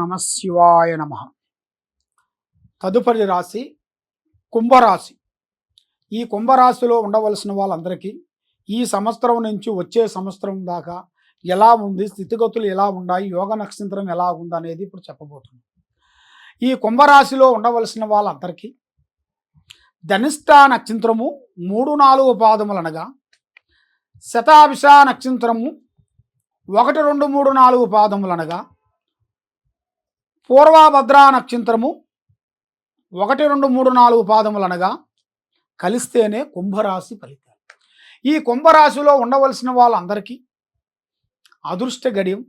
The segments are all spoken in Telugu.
నమః శివాయ నమః. తదుపరి రాశి కుంభరాశి. ఈ కుంభరాశిలో ఉండవలసిన వాళ్ళందరికీ ఈ సంవత్సరం నుంచి వచ్చే సంవత్సరం దాకా ఎలా ఉంది, స్థితిగతులు ఎలా ఉన్నాయి, యోగ నక్షత్రం ఎలా ఉందనేది ఇప్పుడు చెప్పబోతున్నాం. ఈ కుంభరాశిలో ఉండవలసిన వాళ్ళందరికీ ధనిష్ట నక్షత్రము 3-4 పాదములు అనగా, శతాభిష నక్షత్రము 1, 2, 3, 4 పాదములు అనగా, పూర్వభద్ర నక్షత్రము 1, 2, 3, 4 పాదములు అనగా కలిస్తేనే కుంభరాశి ఫలితాలు. ఈ కుంభరాశిలో ఉండవలసిన వాళ్ళందరికీ అదృష్ట గడియం,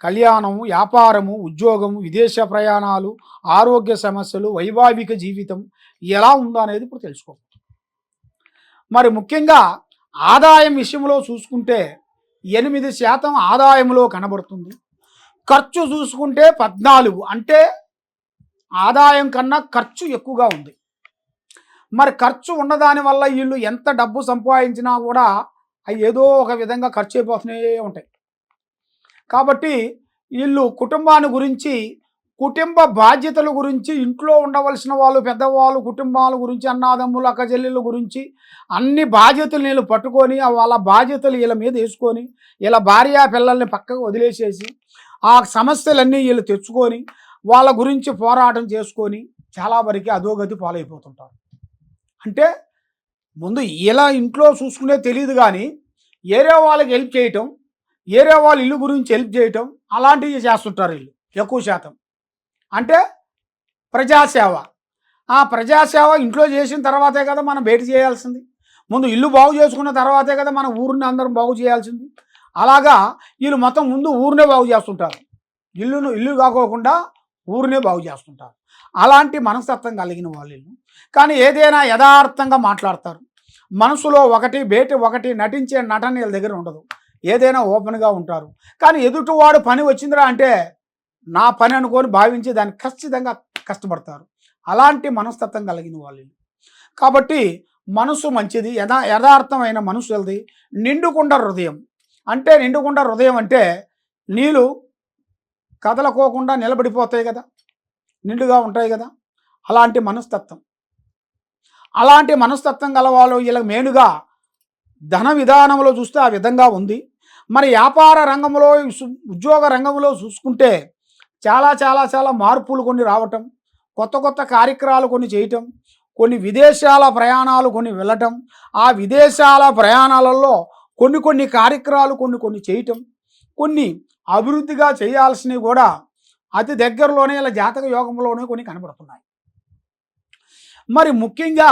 కళ్యాణము, వ్యాపారము, ఉద్యోగము, విదేశ ప్రయాణాలు, ఆరోగ్య సమస్యలు, వైవాహిక జీవితం ఎలా ఉందో అనేది ఇప్పుడు తెలుసుకోవచ్చు. మరి ముఖ్యంగా ఆదాయం విషయంలో చూసుకుంటే 8% ఆదాయంలో కనబడుతుంది. ఖర్చు చూసుకుంటే 14, అంటే ఆదాయం కన్నా ఖర్చు ఎక్కువగా ఉంది. మరి ఖర్చు ఉన్నదాని వల్ల వీళ్ళు ఎంత డబ్బు సంపాదించినా కూడా అవి ఏదో ఒక విధంగా ఖర్చు అయిపోతూనే ఉంటాయి. కాబట్టి వీళ్ళు కుటుంబాన్ని గురించి, కుటుంబ బాధ్యతల గురించి, ఇంట్లో ఉండవలసిన వాళ్ళు, పెద్దవాళ్ళు, కుటుంబాల గురించి, అన్నాదమ్ములు, అక్కచెల్లెళ్ళ గురించి అన్ని బాధ్యతలు వీళ్ళు పట్టుకొని వాళ్ళ బాధ్యతలు వీళ్ళ మీద వేసుకొని వీళ్ళ భార్య పిల్లల్ని పక్కకు వదిలేసేసి ఆ సమస్యలన్నీ వీళ్ళు తెచ్చుకొని వాళ్ళ గురించి పోరాటం చేసుకొని చాలా వరకు అధోగతి పాలైపోతుంటారు. అంటే ముందు ఇలా ఇంట్లో చూసుకునే తెలియదు, కానీ ఏరే వాళ్ళకి హెల్ప్ చేయటం, ఏరే వాళ్ళ ఇల్లు గురించి హెల్ప్ చేయటం అలాంటివి చేస్తుంటారు వీళ్ళు ఎక్కువ శాతం. అంటే ప్రజాసేవ. ఆ ప్రజాసేవ ఇంట్లో చేసిన తర్వాతే కదా మనం బయట చేయాల్సింది. ముందు ఇల్లు బాగు చేసుకున్న తర్వాతే కదా మన ఊరిని అందరం బాగు చేయాల్సింది. అలాగా వీళ్ళు మొత్తం ముందు ఊరినే బాగు చేస్తుంటారు. ఇల్లు కాకోకుండా ఊరినే బాగు చేస్తుంటారు. అలాంటి మనస్తత్వం కలిగిన వాళ్ళు. కానీ ఏదైనా యథార్థంగా మాట్లాడతారు. మనసులో ఒకటి, బయట ఒకటి, నటించే నటన వీళ్ళ దగ్గర ఉండదు. ఏదైనా ఓపెన్గా ఉంటారు. కానీ ఎదుటివాడు పని వచ్చిందిరా అంటే నా పని అనుకొని భావించి దాన్ని ఖచ్చితంగా కష్టపడతారు. అలాంటి మనస్తత్వం కలిగిన వాళ్ళు. కాబట్టి మనసు మంచిది, యథార్థమైన మనసు వెళ్ది. నిండుకుండ హృదయం. అంటే నిండుకుండ హృదయం అంటే నీళ్ళు కదలకోకుండా నిలబడిపోతాయి కదా, నిండుగా ఉంటాయి కదా, అలాంటి మనస్తత్వం. అలాంటి మనస్తత్వం గలవాళ్ళు వీళ్ళకి మెయిన్గా ధన విధానంలో చూస్తే ఆ విధంగా ఉంది. మరి వ్యాపార రంగంలో, ఉద్యోగ రంగంలో చూసుకుంటే చాలా చాలా చాలా మార్పులు కొన్ని రావటం, కొత్త కొత్త కార్యక్రమాలు కొన్ని చేయటం, కొన్ని విదేశాల ప్రయాణాలు కొన్ని వెళ్ళటం, ఆ విదేశాల ప్రయాణాలలో కొన్ని కార్యక్రమాలు కొన్ని చేయటం, కొన్ని అభివృద్ధిగా చేయాల్సినవి కూడా అతి దగ్గరలోనే ఇలా జాతక యోగంలోనే కొన్ని కనబడుతున్నాయి. మరి ముఖ్యంగా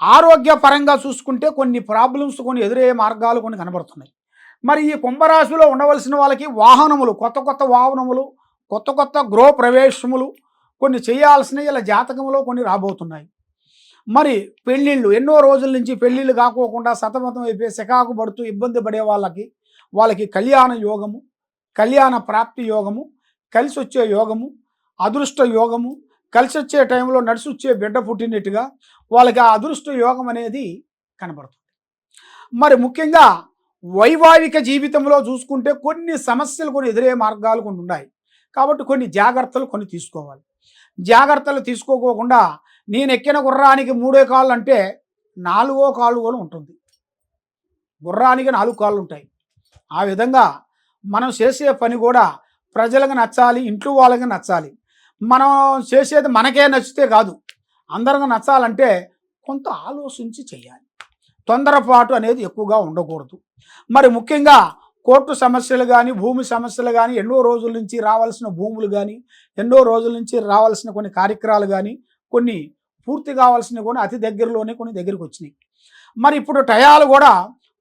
ఆరోగ్యపరంగా చూసుకుంటే కొన్ని ప్రాబ్లమ్స్, కొన్ని ఎదురయ్యే మార్గాలు కొన్ని కనబడుతున్నాయి. మరి ఈ కుంభరాశిలో ఉండవలసిన వాళ్ళకి వాహనములు, కొత్త వాహనములు, కొత్త గృహ ప్రవేశములు కొన్ని చేయాల్సినవి ఇలా జాతకంలో కొన్ని రాబోతున్నాయి. మరి పెళ్ళిళ్ళు, ఎన్నో రోజుల నుంచి పెళ్ళిళ్ళు కాకోకుండా సతమతం అయిపోయి చికాకు పడుతూ ఇబ్బంది పడే వాళ్ళకి కళ్యాణ యోగము, కళ్యాణ ప్రాప్తి యోగము, కలిసి వచ్చే యోగము, అదృష్ట యోగము, కలిసి వచ్చే టైంలో నడిచి వచ్చే బిడ్డ పుట్టినట్టుగా వాళ్ళకి ఆ అదృష్ట యోగం అనేది కనబడుతుంది. మరి ముఖ్యంగా వైవాహిక జీవితంలో చూసుకుంటే కొన్ని సమస్యలు, కొన్ని ఎదురయ్యే మార్గాలు కొన్ని ఉన్నాయి. కాబట్టి కొన్ని జాగ్రత్తలు కొన్ని తీసుకోవాలి. జాగ్రత్తలు తీసుకోకుండా నేను ఎక్కిన గుర్రానికి 3 కాళ్ళు అంటే 4వ కాళ్ళు కూడా ఉంటుంది. గుర్రానికి 4 కాళ్ళు ఉంటాయి. ఆ విధంగా మనం చేసే పని కూడా ప్రజలకు నచ్చాలి, ఇంట్లో వాళ్ళకి నచ్చాలి. మనం చేసేది మనకే నచ్చితే కాదు, అందరికి నచ్చాలంటే కొంత ఆలోచించి చేయాలి. తొందరపాటు అనేది ఎక్కువగా ఉండకూడదు. మరి ముఖ్యంగా కోర్టు సమస్యలు కానీ, భూమి సమస్యలు కానీ, ఎన్నో రోజుల నుంచి రావాల్సిన భూములు కానీ, ఎన్నో రోజుల నుంచి రావాల్సిన కొన్ని కార్యక్రమాలు కానీ, కొన్ని పూర్తి కావాల్సినవి కూడా అతి దగ్గరలోనే కొన్ని దగ్గరికి వచ్చినాయి. మరి ఇప్పుడు టయాలు కూడా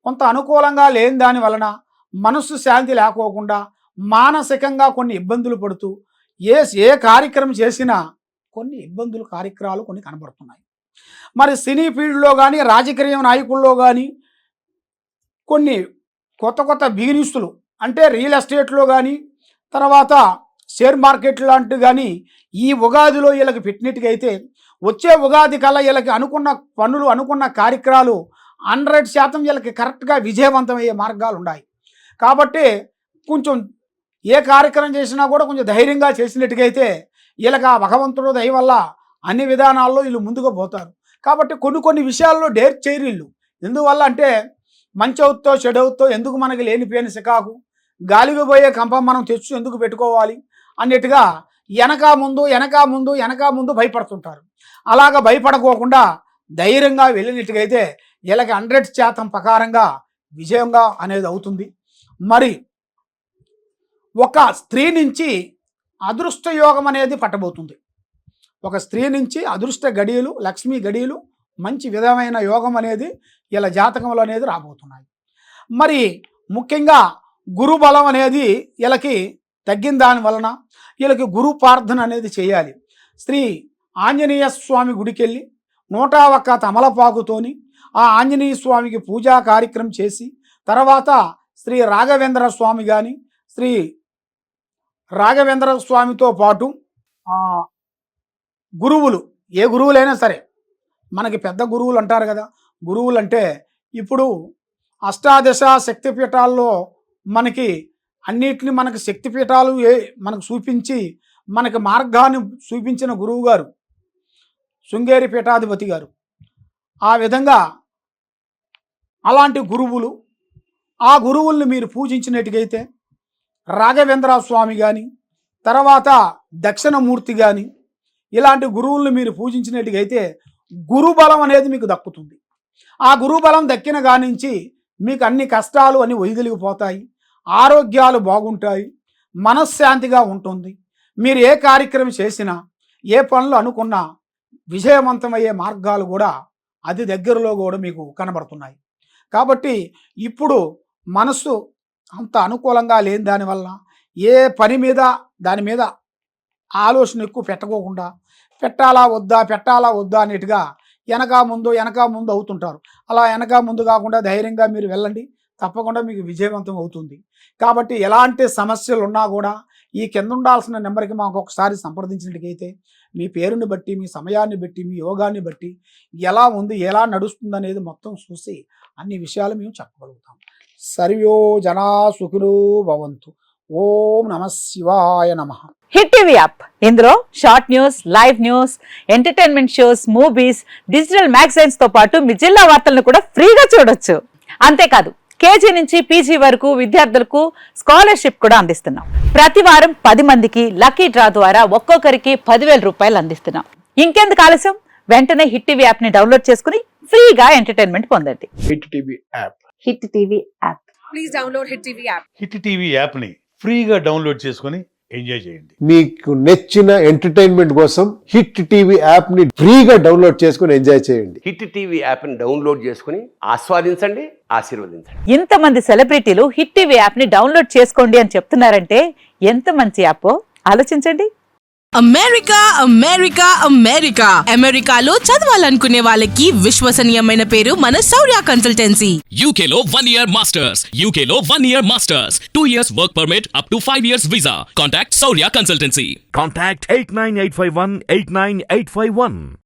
కొంత అనుకూలంగా లేని దాని వలన మనస్సు శాంతి లేకోకుండా మానసికంగా కొన్ని ఇబ్బందులు పడుతూ ఏ కార్యక్రమం చేసినా కొన్ని ఇబ్బందులు, కార్యక్రమాలు కొన్ని కనబడుతున్నాయి. మరి సినీ ఫీల్డ్లో కానీ, రాజకీయ నాయకుల్లో కానీ కొన్ని కొత్త బిజినెస్లు, అంటే రియల్ ఎస్టేట్లో కానీ, తర్వాత షేర్ మార్కెట్ లాంటివి కానీ ఈ ఉగాదిలో వీళ్ళకి పెట్టినట్టుగా అయితే వచ్చే ఉగాది కల్లా వీళ్ళకి అనుకున్న పనులు, అనుకున్న కార్యక్రమాలు 100% వీళ్ళకి కరెక్ట్గా విజయవంతమయ్యే మార్గాలు ఉన్నాయి. కాబట్టి కొంచెం ఏ కార్యక్రమం చేసినా కూడా కొంచెం ధైర్యంగా చేసినట్టుగా అయితే వీళ్ళకి ఆ భగవంతుడు దయ వల్ల అన్ని విధానాల్లో వీళ్ళు ముందుకు పోతారు. కాబట్టి కొన్ని విషయాల్లో డేర్ చేయరు వీళ్ళు. ఎందువల్ల అంటే మంచి అవుతో చెడు అవుతో ఎందుకు మనకి లేనిపోయిన సికాకు, గాలికి పోయే కంపం మనం తెచ్చు ఎందుకు పెట్టుకోవాలి అన్నట్టుగా వెనక ముందు భయపడుతుంటారు. అలాగా భయపడకోకుండా ధైర్యంగా వెళ్ళినట్టుగా అయితే వీళ్ళకి 100% ప్రకారంగా విజయంగా అనేది అవుతుంది. మరి ఒక స్త్రీ నుంచి అదృష్ట యోగం అనేది పట్టబోతుంది. ఒక స్త్రీ నుంచి అదృష్ట గడియలు, లక్ష్మీ గడియలు, మంచి విధమైన యోగం అనేది ఇలా జాతకంలో అనేది రాబోతున్నాయి. మరి ముఖ్యంగా గురు బలం అనేది వీళ్ళకి తగ్గిన దాని వలన వీళ్ళకి గురు ప్రార్థన అనేది చేయాలి. శ్రీ ఆంజనేయ స్వామి గుడికి వెళ్ళి 101 తమలపాకుతోని ఆ ఆంజనేయ స్వామికి పూజా కార్యక్రమం చేసి తర్వాత శ్రీ రాఘవేంద్ర స్వామి కానీ శ్రీ రాఘవేంద్ర స్వామితో పాటు గురువులు, ఏ గురువులైనా సరే మనకి పెద్ద గురువులు అంటారు కదా. గురువులు అంటే ఇప్పుడు అష్టాదశ శక్తిపీఠాల్లో మనకి అన్నిటిని మనకి శక్తిపీఠాలు మనకు చూపించి మనకి మార్గాన్ని చూపించిన గురువు గారు శృంగేరి పీఠాధిపతి గారు. ఆ విధంగా అలాంటి గురువులు, ఆ గురువుల్ని మీరు పూజించినట్టుగైతే రాఘవేంద్ర స్వామి కానీ తర్వాత దక్షిణమూర్తి కానీ ఇలాంటి గురువుల్ని మీరు పూజించినట్టుగైతే గురుబలం అనేది మీకు దక్కుతుంది. ఆ గురుబలం దక్కిన కానించి మీకు అన్ని కష్టాలు అన్ని వైదొలిగిపోతాయి, ఆరోగ్యాలు బాగుంటాయి, మనశ్శాంతిగా ఉంటుంది. మీరు ఏ కార్యక్రమం చేసినా ఏ పనులు అనుకున్నా విజయవంతమయ్యే మార్గాలు కూడా అతి దగ్గరలో కూడా మీకు కనబడుతున్నాయి. కాబట్టి ఇప్పుడు మనస్సు అంత అనుకూలంగా లేని దానివల్ల ఏ పని మీద దాని మీద ఆలోచన ఎక్కువ పెట్టుకోకుండా పెట్టాలా వద్దా అన్నట్టుగా వెనక ముందు అవుతుంటారు. అలా వెనక ముందు కాకుండా ధైర్యంగా మీరు వెళ్ళండి, తప్పకుండా మీకు విజయవంతం అవుతుంది. కాబట్టి ఎలాంటి సమస్యలు ఉన్నా కూడా ఈ కింద ఉండాల్సిన నెంబర్కి మాకు ఒకసారి సంప్రదించినట్టుకైతే మీ పేరుని బట్టి, మీ సమయాన్ని బట్టి, మీ యోగాన్ని బట్టి ఎలా ఉంది, ఎలా నడుస్తుంది అనేది మొత్తం చూసి అన్ని విషయాలు మేము చెప్పగలుగుతాం. సర్వో జనా సుఖినో భవంతు. ఓం నమ శివాయ నమః. హిట్ టీవీ యాప్, ఇందులో short news, live news, entertainment shows, movies, digital magazines తో పాటు మీ జిల్లా వార్తలను కూడా ఫ్రీగా చూడొచ్చు. అంతేకాదు కేజీ నుంచి పీజీ వరకు విద్యార్థులకు స్కాలర్షిప్ కూడా అందిస్తున్నాం. ప్రతి వారం 10 మందికి లక్కీ డ్రా ద్వారా ఒక్కొక్కరికి 10,000 రూపాయలు అందిస్తున్నాం. ఇంకెందుకు ఆలస్యం, వెంటనే హిట్ టీవీ యాప్ ని డౌన్లోడ్ చేసుకుని ఫ్రీగా ఎంటర్టైన్మెంట్ పొందండి. Hit TV app. Hit TV app. Please download hit TV app. Hit TV app ని ఫ్రీగా డౌన్లోడ్ చేసుకొని ఎంజాయ్ చేయండి. మీకు నచ్చిన ఎంటర్టైన్మెంట్ కోసం హిట్ టీవీ యాప్ ని ఫ్రీగా డౌన్లోడ్ చేసుకొని ఎంజాయ్ చేయండి. హిట్ టీవీ యాప్ ని డౌన్లోడ్ చేసుకుని ఆస్వాదించండి, ఆశీర్వదించండి. ఇంతమంది సెలబ్రిటీలు హిట్ టీవీ యాప్ ని డౌన్లోడ్ చేసుకోండి అని చెప్తున్నారంటే ఎంత మంచి యాప్ ఆలోచించండి. అమెరికాలో చదవాలనుకునే వాళ్ళకి విశ్వసనీయమైన పేరు మన శౌర్య కన్సల్టెన్సీ. UK లో 1 year masters. UK లో 1 year masters. 2 years work permit up to 5 years visa. Contact Saurya Consultancy. Contact 89851 89851.